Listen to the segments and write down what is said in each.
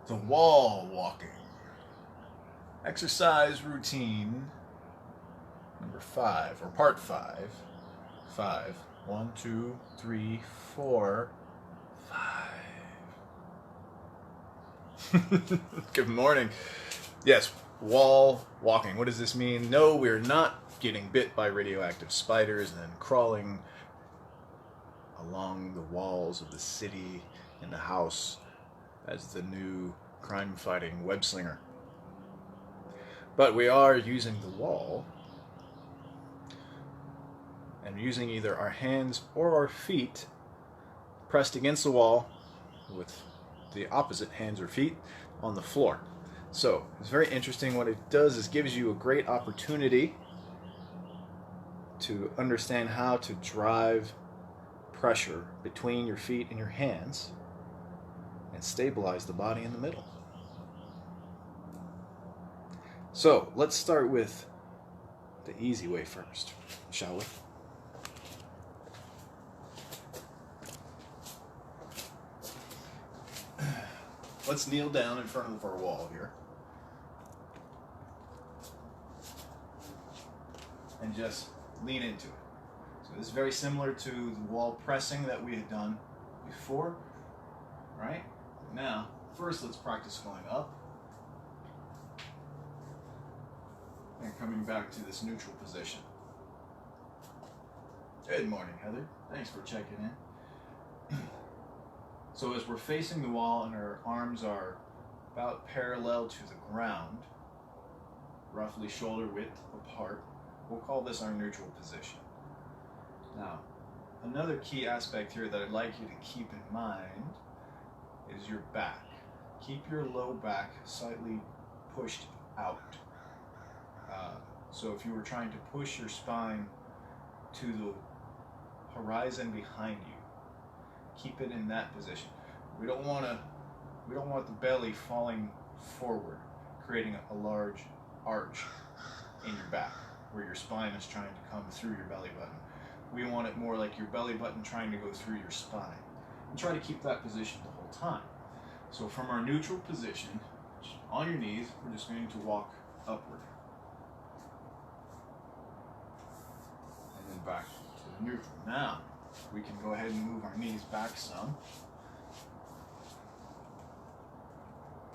The wall walking. Exercise routine number 5, or part 5. 5. 1, 2, 3, 4, 5. Good morning. Yes, wall walking. What does this mean? No, we're not getting bit by radioactive spiders and then crawling along the walls of the city in the house as the new crime-fighting web-slinger. But we are using the wall and using either our hands or our feet pressed against the wall with the opposite hands or feet on the floor. So it's very interesting. What it does is gives you a great opportunity to understand how to drive pressure between your feet and your hands and stabilize the body in the middle. So let's start with the easy way first, shall we? Let's kneel down in front of our wall here and just lean into it. So this is very similar to the wall pressing that we had done before, right? Now, first let's practice going up and coming back to this neutral position. Good morning, Heather. Thanks for checking in. So as we're facing the wall and our arms are about parallel to the ground, roughly shoulder width apart, we'll call this our neutral position. Now, another key aspect here that I'd like you to keep in mind is your back. Keep your low back slightly pushed out. So if you were trying to push your spine to the horizon behind you, keep it in that position. We don't want the belly falling forward, creating a large arch in your back where your spine is trying to come through your belly button. We want it more like your belly button trying to go through your spine. And try to keep that position the whole time. So from our neutral position, on your knees, we're just going to walk upward. And then back to the neutral. Now, we can go ahead and move our knees back some.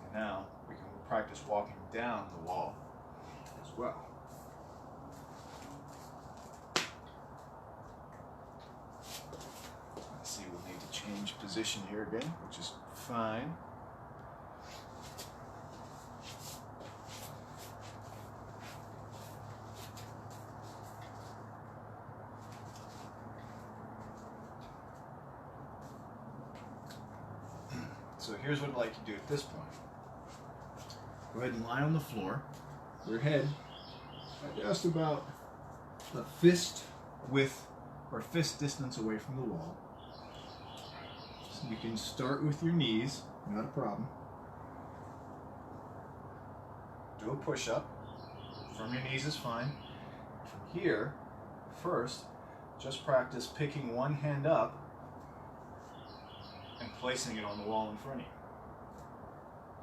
And now we can practice walking down the wall as well. Let's see, we'll need to change position here again, which is fine. So here's what I'd like you to do at this point. Go ahead and lie on the floor. Your head just about a fist width or fist distance away from the wall. So you can start with your knees, not a problem. Do a push-up. From your knees is fine. From here, first, just practice picking one hand up and placing it on the wall in front of you.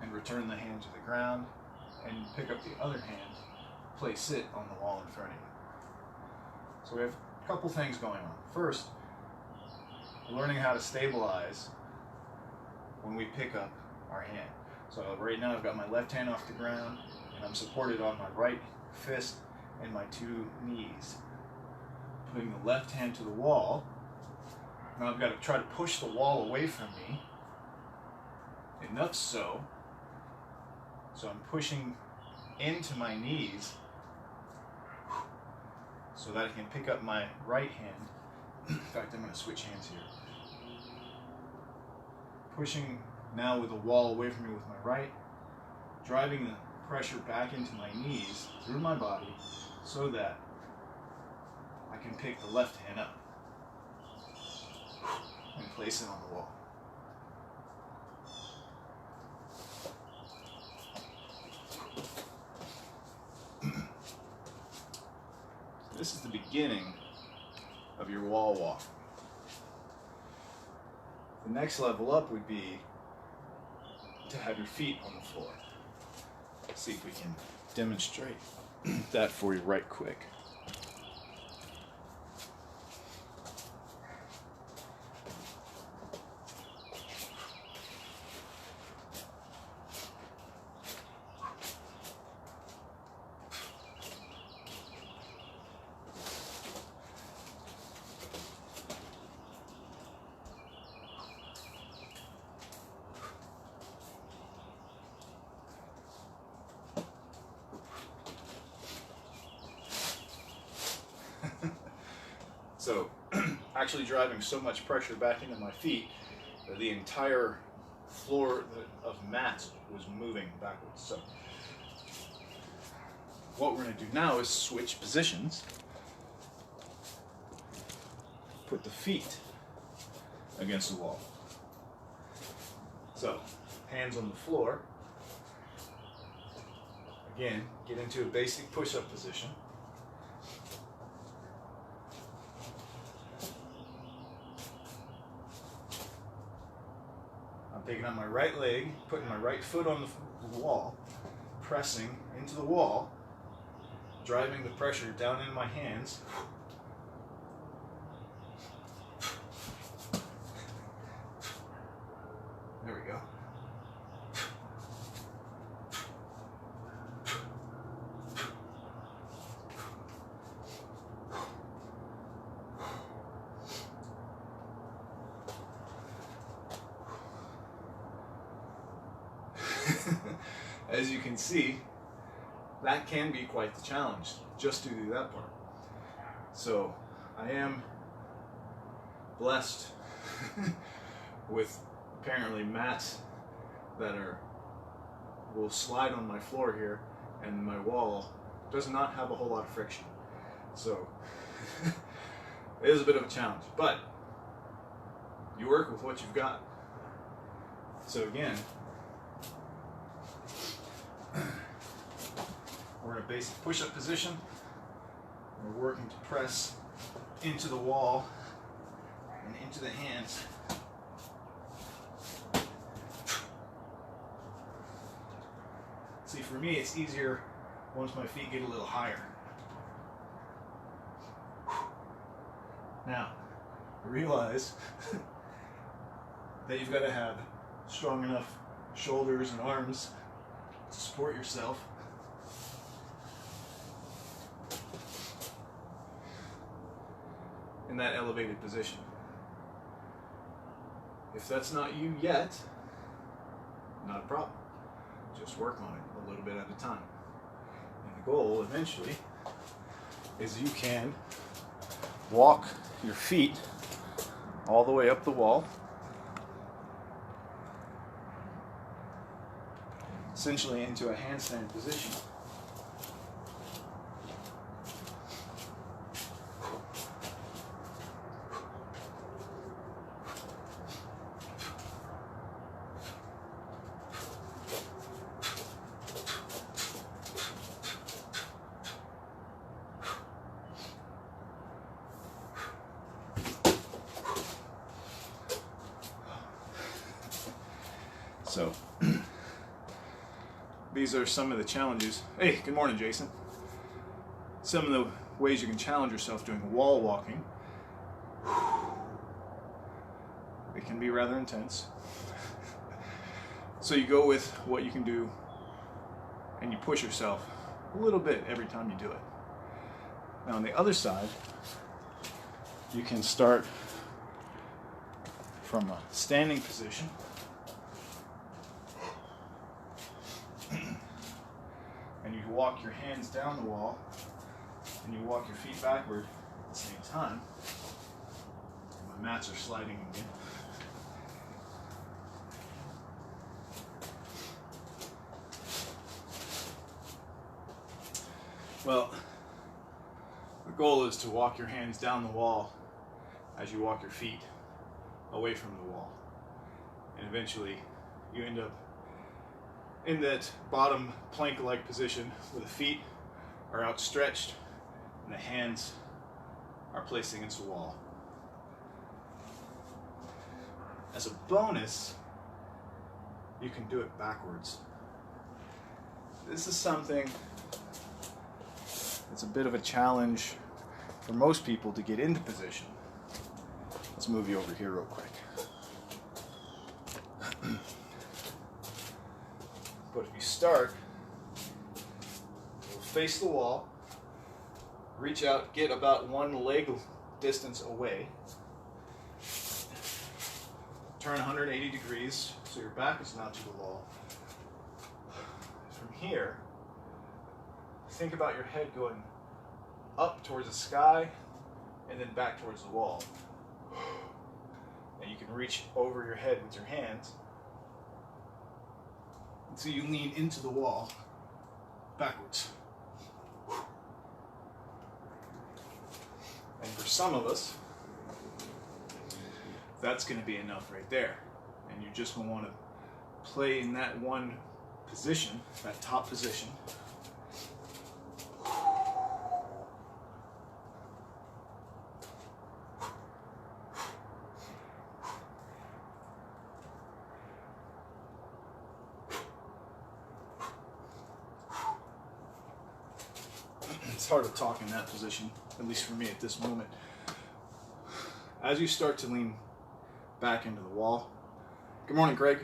And return the hand to the ground and pick up the other hand, place it on the wall in front of you. So we have a couple things going on. First, learning how to stabilize when we pick up our hand. So right now I've got my left hand off the ground and I'm supported on my right fist and my two knees. Putting the left hand to the wall. Now I've got to try to push the wall away from me, enough so I'm pushing into my knees so that I can pick up my right hand. In fact, I'm going to switch hands here. Pushing now with the wall away from me with my right, driving the pressure back into my knees through my body so that I can pick the left hand up and place it on the wall. This is the beginning of your wall walk. The next level up would be to have your feet on the floor. Let's see if we can demonstrate that for you right quick. So, actually driving so much pressure back into my feet that the entire floor of mats was moving backwards. So, what we're going to do now is switch positions. Put the feet against the wall. So, hands on the floor. Again, get into a basic push-up position. Taking out my right leg, putting my right foot on the wall, pressing into the wall, driving the pressure down in my hands. There we go. As you can see, that can be quite the challenge, just to do that part. So, I am blessed with apparently mats that will slide on my floor here, and my wall does not have a whole lot of friction. So, it is a bit of a challenge, but you work with what you've got. So again, we're in a basic push-up position. We're working to press into the wall and into the hands. See, for me, it's easier once my feet get a little higher. Now, realize that you've got to have strong enough shoulders and arms to support yourself. In that elevated position. If that's not you yet, not a problem. Just work on it a little bit at a time. And the goal eventually is you can walk your feet all the way up the wall, essentially into a handstand position. So, these are some of the challenges. Hey, good morning, Jason. Some of the ways you can challenge yourself doing wall walking. It can be rather intense. So you go with what you can do and you push yourself a little bit every time you do it. Now on the other side, you can start from a standing position. And you walk your hands down the wall, and you walk your feet backward at the same time. My mats are sliding again. Well, the goal is to walk your hands down the wall as you walk your feet away from the wall. And eventually you end up in that bottom plank-like position where the feet are outstretched and the hands are placed against the wall. As a bonus, you can do it backwards. This is something that's a bit of a challenge for most people to get into position. Let's move you over here real quick. But if you start, you'll face the wall, reach out, get about one leg distance away, turn 180 degrees so your back is not to the wall. From here, think about your head going up towards the sky and then back towards the wall. And you can reach over your head with your hands. And so you lean into the wall backwards. And for some of us, that's going to be enough right there. And you're just going to want to play in that one position, that top position. It's hard to talk in that position, at least for me at this moment. As you start to lean back into the wall, good morning, Greg.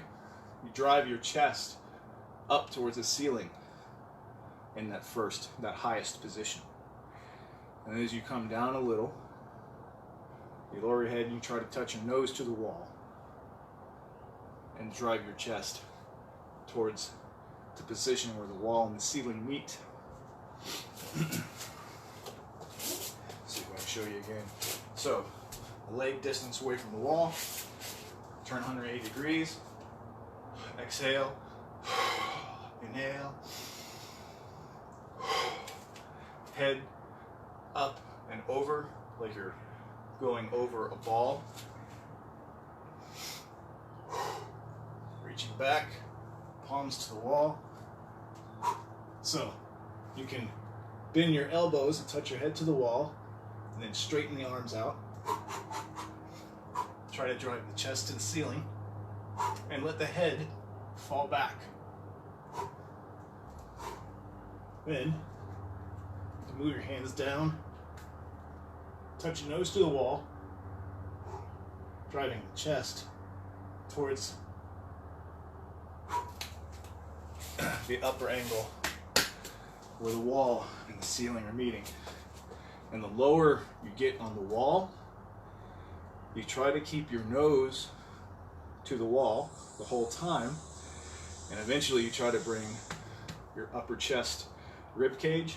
You drive your chest up towards the ceiling in that highest position. And as you come down a little, you lower your head and you try to touch your nose to the wall and drive your chest towards the position where the wall and the ceiling meet. See if I can show you again. So, a leg distance away from the wall, turn 180 degrees, exhale, inhale, head up and over like you're going over a ball, reaching back, palms to the wall. So you can bend your elbows and touch your head to the wall, and then straighten the arms out. Try to drive the chest to the ceiling, and let the head fall back. Then, you can move your hands down, touch your nose to the wall, driving the chest towards the upper angle where the wall and the ceiling are meeting. And the lower you get on the wall, you try to keep your nose to the wall the whole time, and eventually you try to bring your upper chest rib cage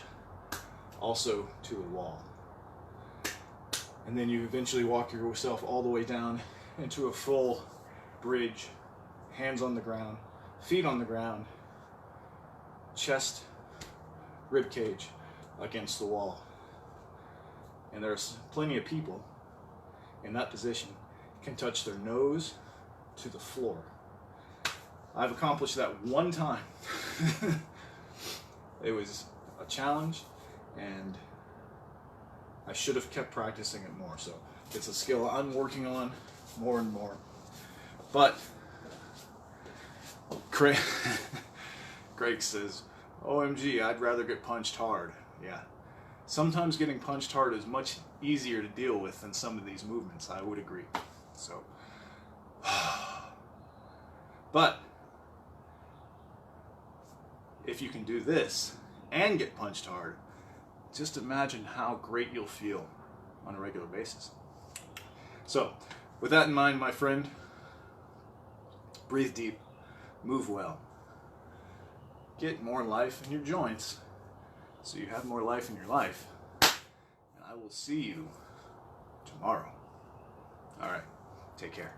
also to the wall. And then you eventually walk yourself all the way down into a full bridge, hands on the ground, feet on the ground, chest, rib cage against the wall. And there's plenty of people in that position can touch their nose to the floor. I've accomplished that one time. It was a challenge, and I should have kept practicing it more. So it's a skill I'm working on more and more. But Greg says, OMG, I'd rather get punched hard. Yeah. Sometimes getting punched hard is much easier to deal with than some of these movements, I would agree. So, but if you can do this and get punched hard, just imagine how great you'll feel on a regular basis. So, with that in mind, my friend, breathe deep, move well, get more life in your joints so you have more life in your life. And I will see you tomorrow. All right, take care.